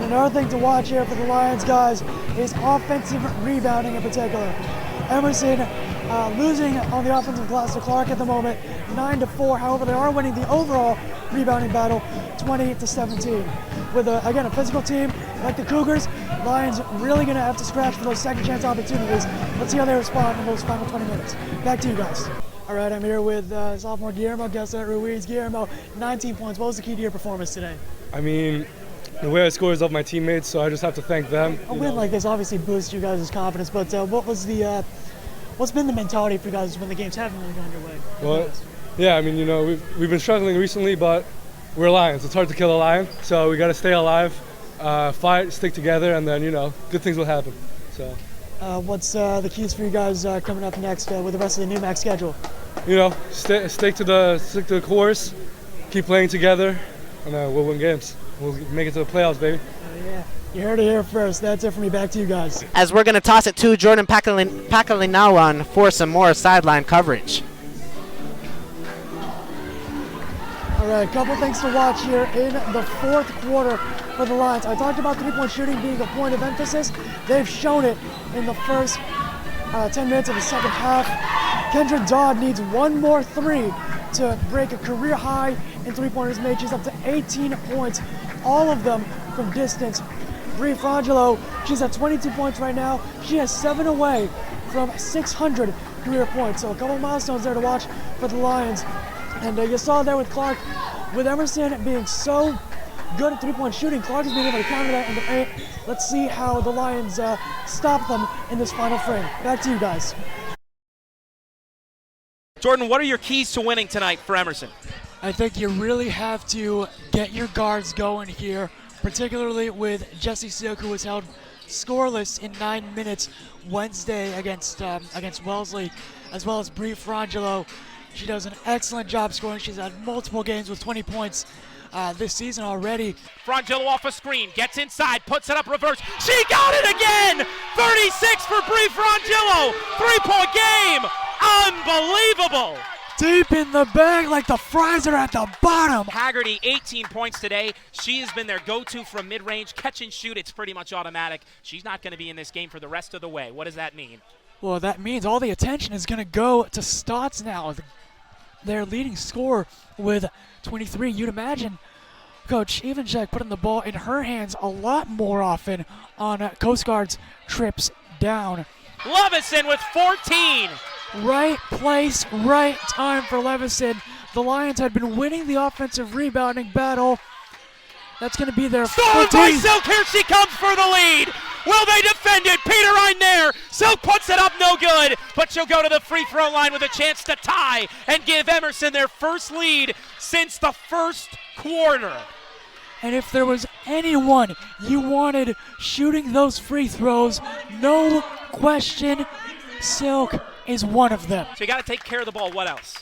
another thing to watch here for the Lions, guys, is offensive rebounding in particular. Emerson losing on the offensive glass to Clark at the moment, 9-4. However, they are winning the overall rebounding battle, 20-17. With again a physical team like the Cougars, Lions really going to have to scratch for those second chance opportunities. Let's see how they respond in those final 20 minutes. Back to you guys. All right, I'm here with sophomore Guillermo Ruiz. Guillermo, 19 points. What was the key to your performance today? I mean, the way I score is of my teammates, so I just have to thank them. A win like this obviously boosts you guys' confidence, but what's been the mentality for you guys when the games haven't really gone your way? Well, yeah, I mean, we've been struggling recently, but we're Lions. It's hard to kill a lion, so we got to stay alive, fight, stick together, and then good things will happen. So. What's the keys for you guys coming up next with the rest of the NEWMAC schedule? Stick to the course, keep playing together, and we'll win games. We'll make it to the playoffs, baby. Yeah, you heard it here first. That's it for me. Back to you guys. As we're going to toss it to Jordan Pagkalinawan for some more sideline coverage. All right, a couple things to watch here in the fourth quarter for the Lions. I talked about three-point shooting being a point of emphasis. They've shown it in the first 10 minutes of the second half. Kendra Dodd needs one more three to break a career high in three-pointers made. She's up to 18 points, all of them from distance. Bree Frangelo, she's at 22 points right now. She has 7 away from 600 career points. So a couple milestones there to watch for the Lions. And you saw there with Clark, with Emerson being so good at three-point shooting, Clark is being able to counter that in the paint. Let's see how the Lions stop them in this final frame. Back to you guys. Jordan, what are your keys to winning tonight for Emerson? I think you really have to get your guards going here, particularly with Jessie Silk, who was held scoreless in 9 minutes Wednesday against Wellesley, as well as Bree Frangelo. She does an excellent job scoring. She's had multiple games with 20 points this season already. Frangelo off a screen, gets inside, puts it up reverse. She got it again! 36 for Bree Frangelo! 3-point game! Unbelievable! Deep in the bag like the fries are at the bottom. Haggerty, 18 points today. She has been their go-to from mid-range. Catch and shoot, it's pretty much automatic. She's not going to be in this game for the rest of the way. What does that mean? Well, that means all the attention is going to go to Stotts now. Their leading scorer with 23. You'd imagine Coach Evanchek putting the ball in her hands a lot more often on Coast Guard's trips down. Levison with 14. Right place, right time for Levison. The Lions had been winning the offensive rebounding battle. That's going to be their 14th. Stolen by Silk, here she comes for the lead. Will they defend it? Peter Ryan there. Silk puts it up, no good, but she'll go to the free throw line with a chance to tie and give Emerson their first lead since the first quarter. And if there was anyone you wanted shooting those free throws, no question, Silk is one of them. So you got to take care of the ball. What else?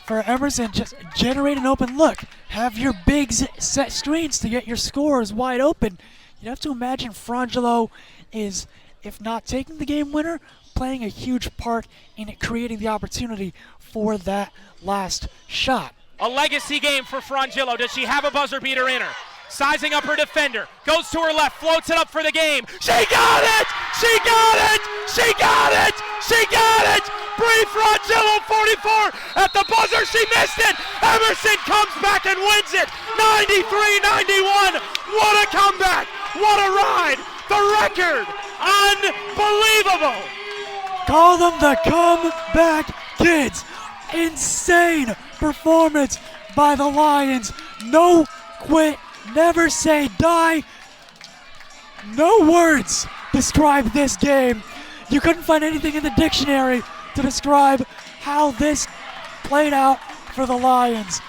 For Emerson, just generate an open look. Have your bigs set screens to get your scorers wide open. You have to imagine Frangelo is, if not taking the game winner, playing a huge part in creating the opportunity for that last shot. A legacy game for Frangelo. Does she have a buzzer beater in her? Sizing up her defender, goes to her left, floats it up for the game. She got it! She got it! She got it! She got it! Bree Frangelo, 44 at the buzzer. She missed it. Emerson comes back and wins it. 93-91. What a comeback! What a ride! The record, unbelievable. Call them the comeback kids. Insane performance by the Lions. No quit. Never say die. No words describe this game. You couldn't find anything in the dictionary to describe how this played out for the Lions.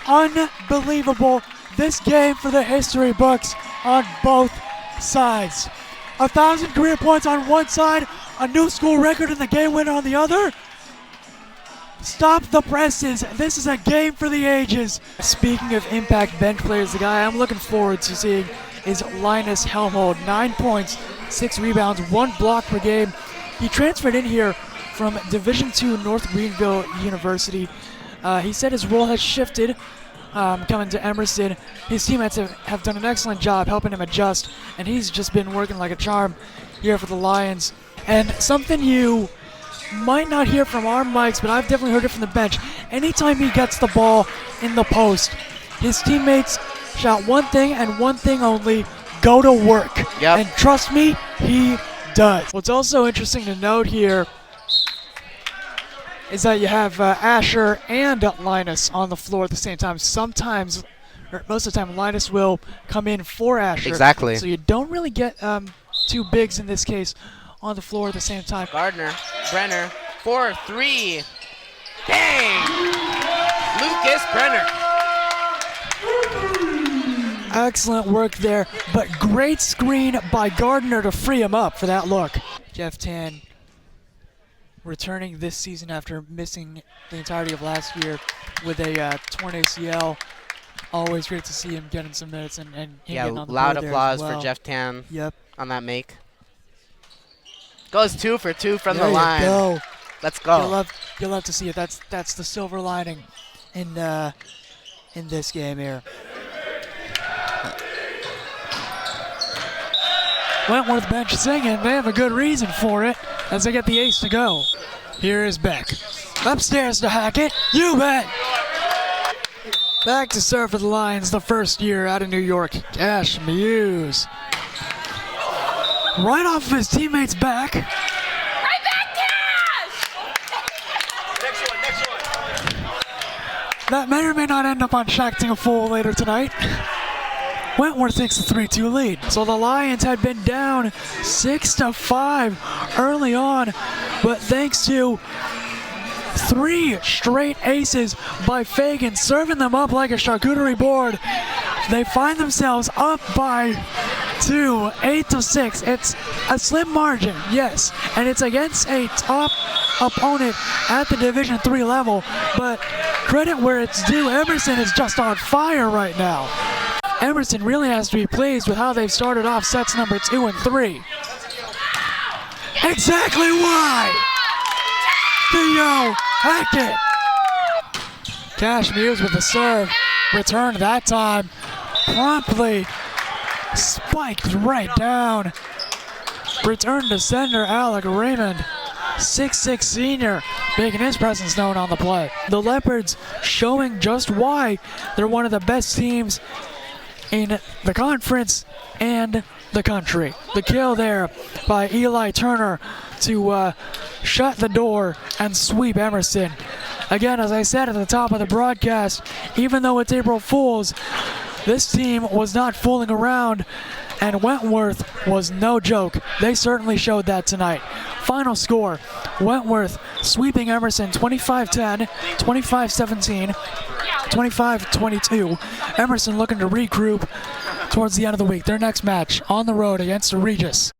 Unbelievable. This game for the history books on both sides. 1,000 career points on one side, a new school record in the game winner on the other. Stop the presses. This is a game for the ages. Speaking of impact bench players, the guy I'm looking forward to seeing is Linus Helmhold. 9 points, 6 rebounds, 1 block per game. He transferred in here from Division II North Greenville University. He said his role has shifted coming to Emerson. His teammates have done an excellent job helping him adjust, and he's just been working like a charm here for the Lions. And something you might not hear from our mics, but I've definitely heard it from the bench. Anytime he gets the ball in the post, his teammates shout one thing and one thing only: go to work. Yep. And trust me, he does. What's also interesting to note here is that you have Asher and Linus on the floor at the same time. Sometimes, or most of the time, Linus will come in for Asher. Exactly. So you don't really get two bigs in this case on the floor at the same time. Gardner, Brenner, 4-3. Bang! Lucas Brenner. Excellent work there, but great screen by Gardner to free him up for that look. Jeff Tan returning this season after missing the entirety of last year with a torn ACL. Always great to see him getting some minutes and him getting on the loud board there applause as well. for Jeff Tan Yep. on that make. Goes 2 for 2 from There the you line. go. Let's go. You'll love to see it. That's the silver lining in this game here. Wentworth bench singing. They have a good reason for it as they get the ace to go. Here is Beck. Upstairs to Hackett. You bet. Back to serve for the Lions, the first year out of New York. Cash Muse. Right off of his teammate's back. Right back, Cash! Next one. That may or may not end up on Shacking a Fool later tonight. Wentworth takes the 3-2 lead. So the Lions had been down 6-5 early on, but thanks to 3 straight aces by Fagan, serving them up like a charcuterie board, they find themselves up by 2, 8-6. It's a slim margin, yes, and it's against a top opponent at the Division III level, but credit where it's due, Emerson is just on fire right now. Emerson really has to be pleased with how they've started off sets number 2 and 3. Exactly why! Theo Hackett! Cash Muse with the serve. Returned that time. Promptly spiked right down. Return to sender Alec Raymond. 6'6" senior, making his presence known on the play. The Leopards showing just why they're one of the best teams in the conference and the country. The kill there by Eli Turner to shut the door and sweep Emerson. Again, as I said at the top of the broadcast, even though it's April Fool's, this team was not fooling around, and Wentworth was no joke. They certainly showed that tonight. Final score, Wentworth sweeping Emerson 25-10, 25-17, 25-22. Emerson looking to regroup towards the end of the week. Their next match on the road against the Regis.